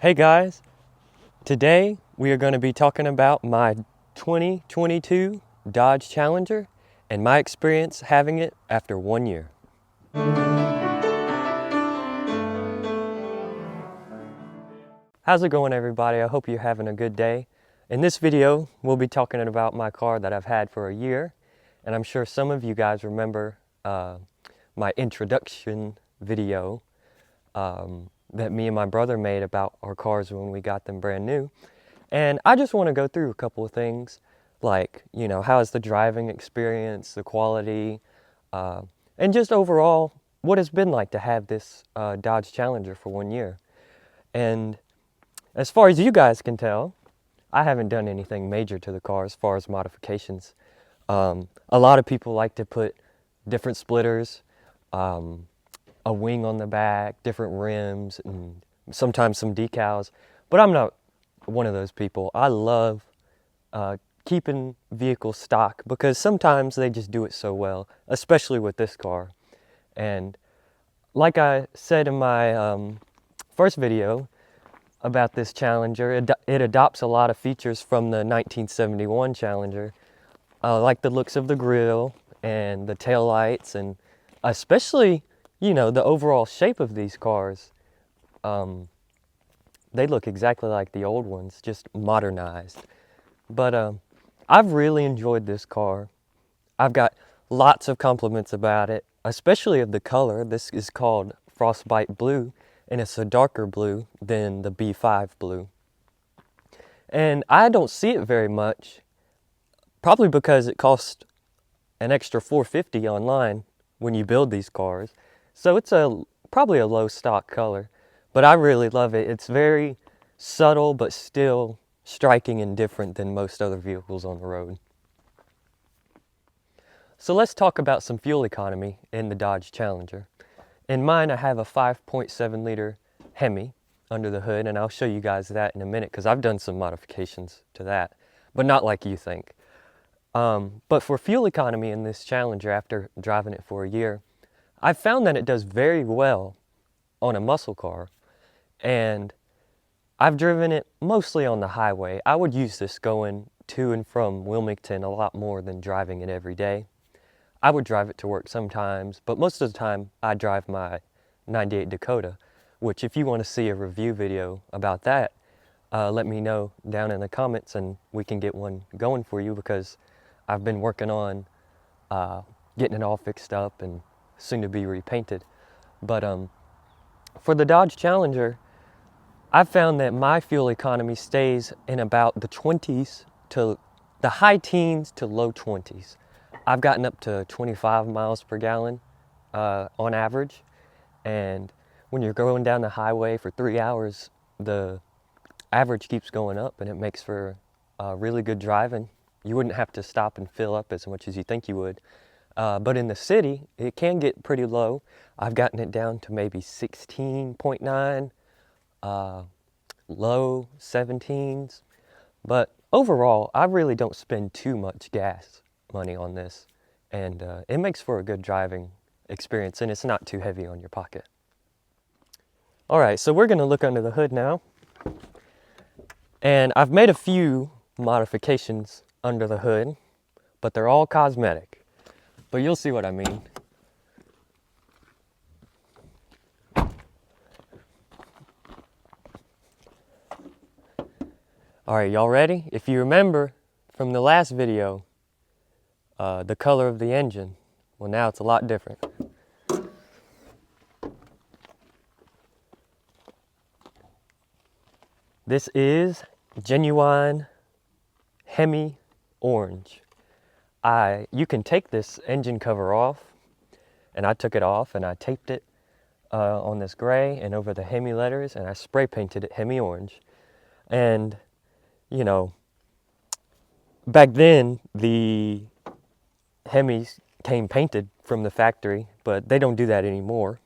Hey guys, today we are going to be talking about my 2022 Dodge Challenger and my experience having it after 1 year. How's it going, everybody? I hope you're having a good day. In this video, we'll be talking about my car that I've had for a year, and I'm sure some of you guys remember my introduction video that me and my brother made about our cars when we got them brand new. And I just want to go through a couple of things like, how is the driving experience, the quality, and just overall what it's been like to have this Dodge Challenger for 1 year. And as far as you guys can tell, I haven't done anything major to the car as far as modifications. A lot of people like to put different splitters, a wing on the back, different rims, and sometimes some decals, but I'm not one of those people. I love keeping vehicles stock because sometimes they just do it so well, especially with this car. And like I said in my first video about this Challenger, it adopts a lot of features from the 1971 Challenger, like the looks of the grille and the taillights, and especially the overall shape of these cars. They look exactly like the old ones, just modernized. But I've really enjoyed this car. I've got lots of compliments about it, especially of the color. This is called Frostbite Blue, and it's a darker blue than the B5 blue. And I don't see it very much, probably because it costs an extra $450 online when you build these cars. So it's probably a low stock color, but I really love it. It's very subtle, but still striking and different than most other vehicles on the road. So let's talk about some fuel economy in the Dodge Challenger. In mine, I have a 5.7 liter Hemi under the hood, and I'll show you guys that in a minute because I've done some modifications to that, but not like you think. But for fuel economy in this Challenger, after driving it for a year, I've found that it does very well on a muscle car, and I've driven it mostly on the highway. I would use this going to and from Wilmington a lot more than driving it every day. I would drive it to work sometimes, but most of the time I drive my 98 Dakota, which if you want to see a review video about that, let me know down in the comments and we can get one going for you, because I've been working on getting it all fixed up and soon to be repainted. But for the Dodge Challenger, I've found that my fuel economy stays in about the 20s to the high teens to low 20s. I've gotten up to 25 miles per gallon on average. And when you're going down the highway for 3 hours, the average keeps going up, and it makes for really good driving. You wouldn't have to stop and fill up as much as you think you would. But in the city, it can get pretty low. I've gotten it down to maybe 16.9, low 17s. But overall, I really don't spend too much gas money on this. And it makes for a good driving experience, and it's not too heavy on your pocket. All right, so we're gonna look under the hood now. And I've made a few modifications under the hood, but they're all cosmetic. But you'll see what I mean. All right, y'all ready? If you remember from the last video, the color of the engine, well, now it's a lot different. This is genuine Hemi orange. You can take this engine cover off, and I took it off and I taped it on this gray and over the Hemi letters, and I spray painted it Hemi orange. And back then the Hemis came painted from the factory, but they don't do that anymore.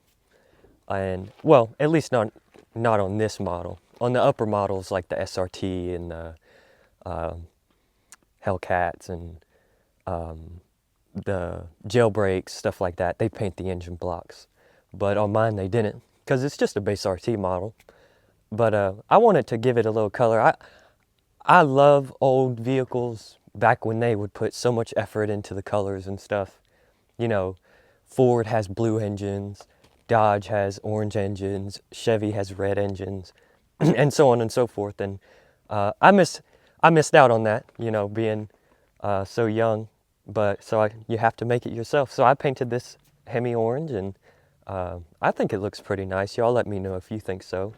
And well, at least not on this model. On the upper models like the SRT and the Hellcats and the jailbreaks, stuff like that, they paint the engine blocks. But on mine they didn't, because it's just a base RT model. but I wanted to give it a little color. I love old vehicles back when they would put so much effort into the colors and stuff. You know, Ford has blue engines, Dodge has orange engines, Chevy has red engines, and so on and so forth. And I missed out on that, you know, being so young. But you have to make it yourself. So I painted this Hemi orange, and I think it looks pretty nice. Y'all let me know if you think so.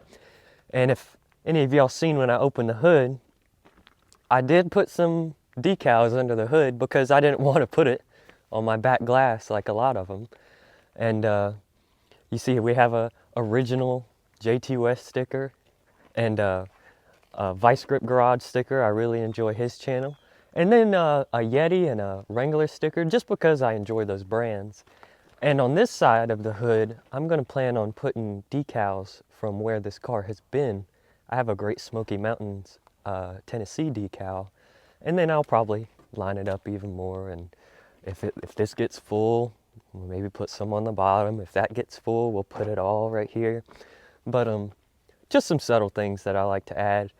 And if any of y'all seen when I opened the hood, I did put some decals under the hood because I didn't want to put it on my back glass like a lot of them. And you see we have a original Jtwes sticker and a Vice Grip Garage sticker. I really enjoy his channel. And then a Yeti and a Wrangler sticker just because I enjoy those brands. And on this side of the hood, I'm going to plan on putting decals from where this car has been. I have a Great Smoky Mountains Tennessee decal, and then I'll probably line it up even more. And if this gets full, we'll maybe put some on the bottom. If that gets full, we'll put it all right here. But just some subtle things that I like to add.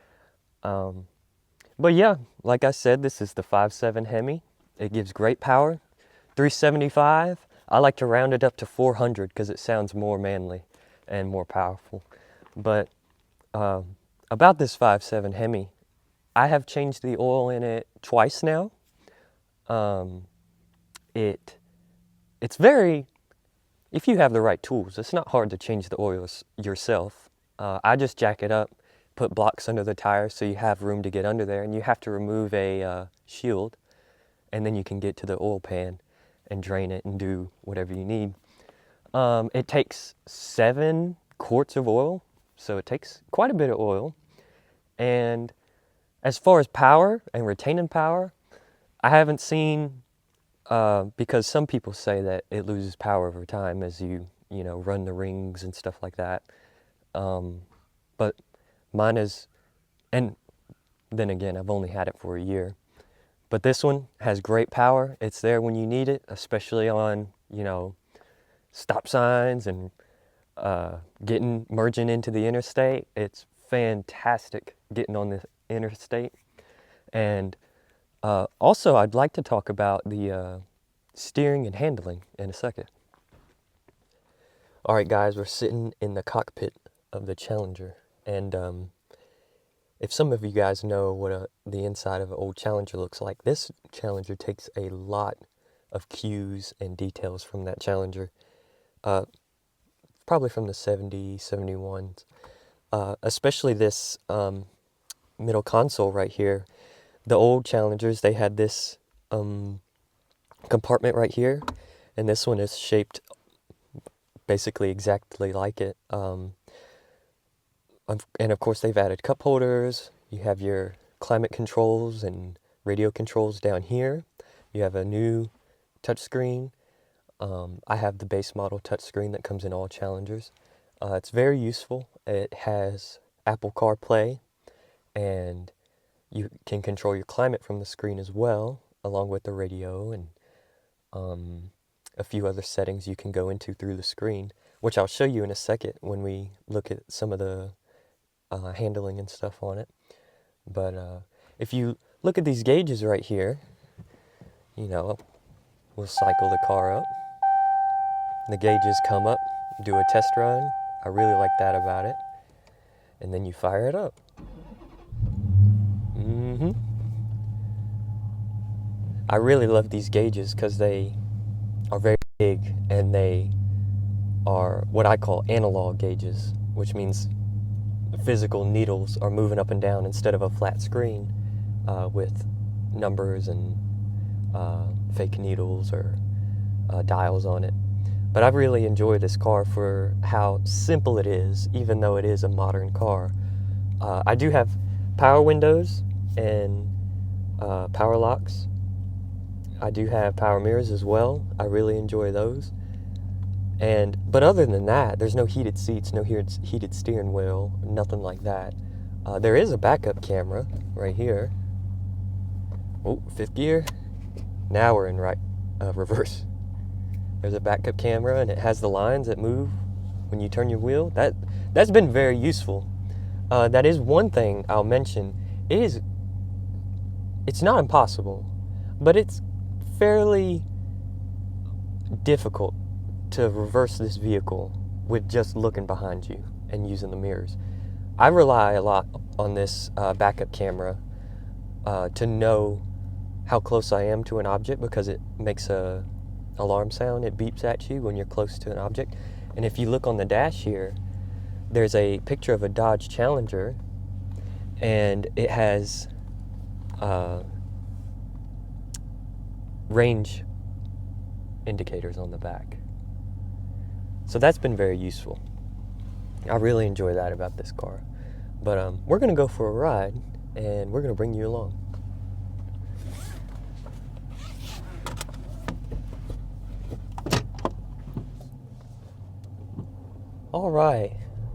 But yeah, like I said, this is the 5.7 Hemi. It gives great power, 375. I like to round it up to 400 because it sounds more manly and more powerful. But about this 5.7 Hemi, I have changed the oil in it twice now. It's very, if you have the right tools, it's not hard to change the oils yourself. I just jack it up, put blocks under the tires so you have room to get under there, and you have to remove a shield, and then you can get to the oil pan and drain it and do whatever you need. It takes 7 quarts of oil, so it takes quite a bit of oil. And as far as power and retaining power, I haven't seen, because some people say that it loses power over time as you run the rings and stuff like that. But mine is, and then again, I've only had it for a year. But this one has great power. It's there when you need it, especially on, stop signs and merging into the interstate. It's fantastic getting on the interstate. And also, I'd like to talk about the steering and handling in a second. All right, guys, we're sitting in the cockpit of the Challenger. And if some of you guys know what the inside of an old Challenger looks like, this Challenger takes a lot of cues and details from that Challenger. Probably from the 70s, 71s. Especially this middle console right here. The old Challengers, they had this compartment right here, and this one is shaped basically exactly like it. And of course they've added cup holders. You have your climate controls and radio controls down here. You have a new touchscreen. I have the base model touchscreen that comes in all Challengers. It's very useful. It has Apple CarPlay, and you can control your climate from the screen as well, along with the radio and a few other settings you can go into through the screen, which I'll show you in a second when we look at some of the handling and stuff on it. But if you look at these gauges right here, we'll cycle the car up. The gauges come up, do a test run. I really like that about it. And then you fire it up. I really love these gauges because they are very big, and they are what I call analog gauges, which means physical needles are moving up and down instead of a flat screen with numbers and fake needles or dials on it. But I really enjoy this car for how simple it is, even though it is a modern car. I do have power windows and power locks. I do have power mirrors as well. I really enjoy those. But other than that, there's no heated seats, no heated steering wheel, nothing like that. There is a backup camera right here. Oh, 5th gear. Now we're in reverse. There's a backup camera, and it has the lines that move when you turn your wheel. That's been very useful. That is one thing I'll mention. It's not impossible, but it's fairly difficult to reverse this vehicle with just looking behind you and using the mirrors. I rely a lot on this backup camera to know how close I am to an object, because it makes a alarm sound. It beeps at you when you're close to an object. And if you look on the dash here, there's a picture of a Dodge Challenger, and it has range indicators on the back. So that's been very useful. I really enjoy that about this car. But we're going to go for a ride, and we're going to bring you along. All right,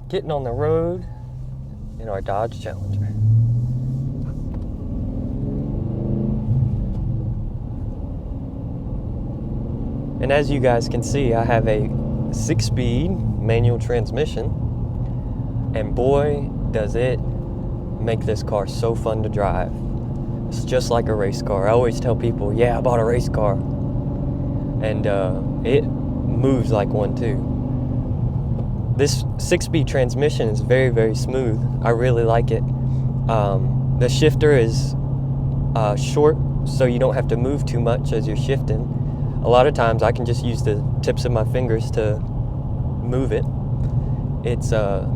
getting on the road in our Dodge Challenger. And as you guys can see, I have a 6-speed manual transmission, and boy, does it make this car so fun to drive. It's just like a race car. I always tell people, yeah, I bought a race car, and it moves like one too. This 6-speed transmission is very, very smooth. I really like it. The shifter is short, so you don't have to move too much as you're shifting. A lot of times I can just use the tips of my fingers to move it. It's the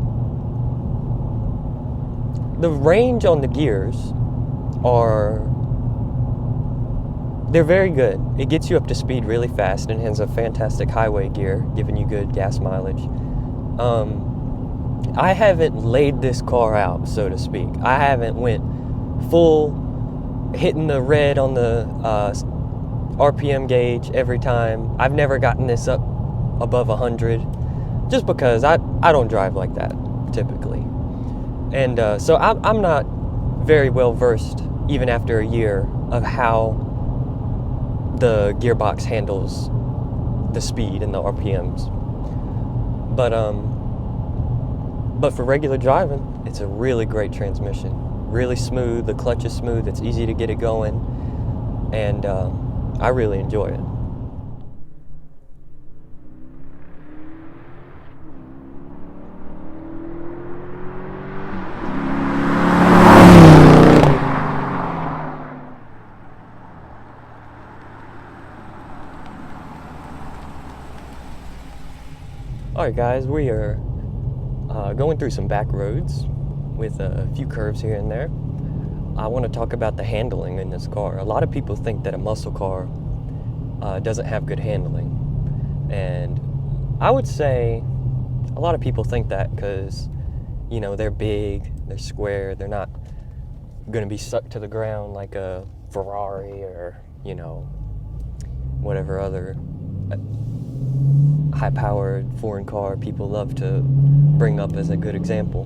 range on the gears they're very good. It gets you up to speed really fast and has a fantastic highway gear, giving you good gas mileage. I haven't laid this car out, so to speak. I haven't went full hitting the red on the RPM gauge every time. I've never gotten this up above 100, just because I don't drive like that typically. And so I'm not very well versed, even after a year, of how the gearbox handles the speed and the RPMs. But for regular driving, it's a really great transmission. Really smooth, the clutch is smooth, it's easy to get it going, and I really enjoy it. Alright guys, we are going through some back roads with a few curves here and there. I want to talk about the handling in this car. A lot of people think that a muscle car doesn't have good handling, and I would say a lot of people think that because, you know, they're big, they're square, they're not going to be stuck to the ground like a Ferrari or, you know, whatever other high-powered foreign car people love to bring up as a good example.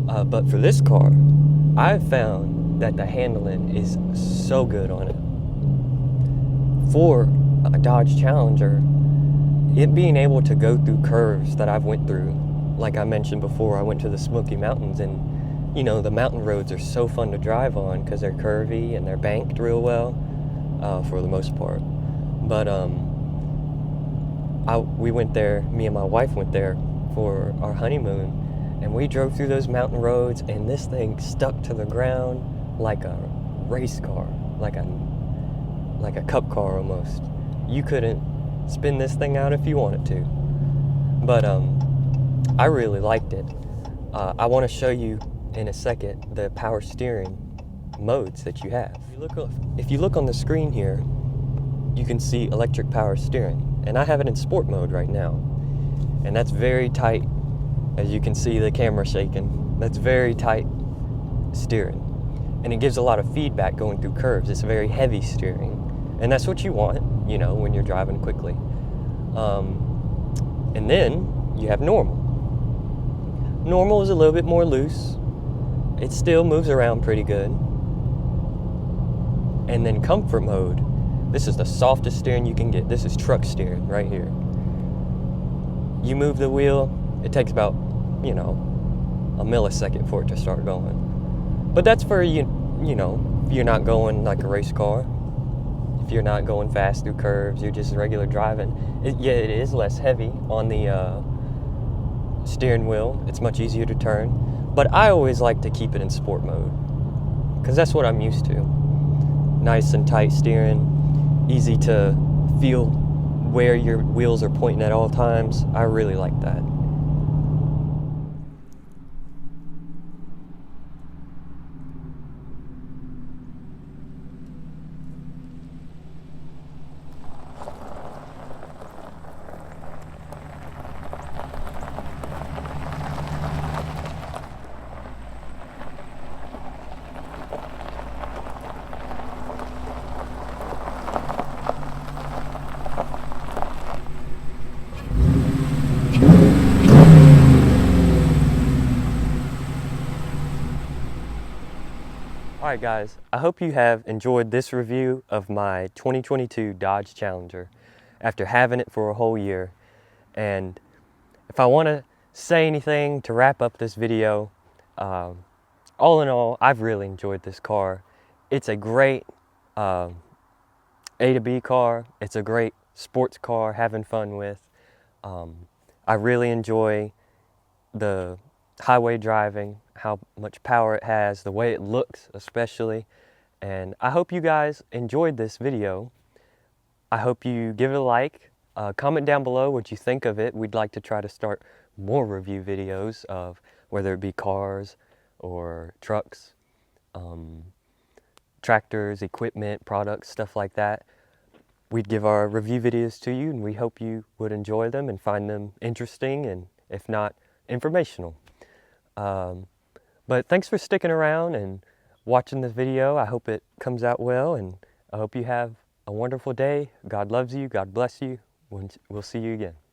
But for this car, I've found that the handling is so good on it. For a Dodge Challenger, it being able to go through curves that I've went through, like I mentioned before, I went to the Smoky Mountains, and you know, the mountain roads are so fun to drive on because they're curvy and they're banked real well, for the most part. But we went there, me and my wife went there for our honeymoon, and we drove through those mountain roads, and this thing stuck to the ground like a race car, like a cup car almost. You couldn't spin this thing out if you wanted to. But I really liked it. I want to show you in a second the power steering modes that you have. If you look on the screen here, you can see electric power steering, and I have it in sport mode right now, and that's very tight. As you can see the camera shaking, that's very tight steering, and it gives a lot of feedback going through curves. It's very heavy steering, and that's what you want, you know, when you're driving quickly. And then you have normal. Normal is a little bit more loose. It still moves around pretty good. And then comfort mode. This is the softest steering you can get. This is truck steering right here. You move the wheel, it takes about, you know, a millisecond for it to start going. But that's for you know, if you're not going like a race car, if you're not going fast through curves, you're just regular driving. Yeah, it is less heavy on the steering wheel. It's much easier to turn. But I always like to keep it in sport mode, because that's what I'm used to. Nice and tight steering, easy to feel where your wheels are pointing at all times. I really like that. Alright guys, I hope you have enjoyed this review of my 2022 Dodge Challenger after having it for a whole year. And if I want to say anything to wrap up this video, all in all, I've really enjoyed this car. It's a great A to B car. It's a great sports car, having fun with. I really enjoy the highway driving, how much power it has, the way it looks especially. And I hope you guys enjoyed this video. I hope you give it a like, comment down below what you think of it. We'd like to try to start more review videos of whether it be cars or trucks, tractors, equipment, products, stuff like that. We'd give our review videos to you, and we hope you would enjoy them and find them interesting, and if not, informational. But thanks for sticking around and watching this video. I hope it comes out well, and I hope you have a wonderful day. God loves you. God bless you. We'll see you again.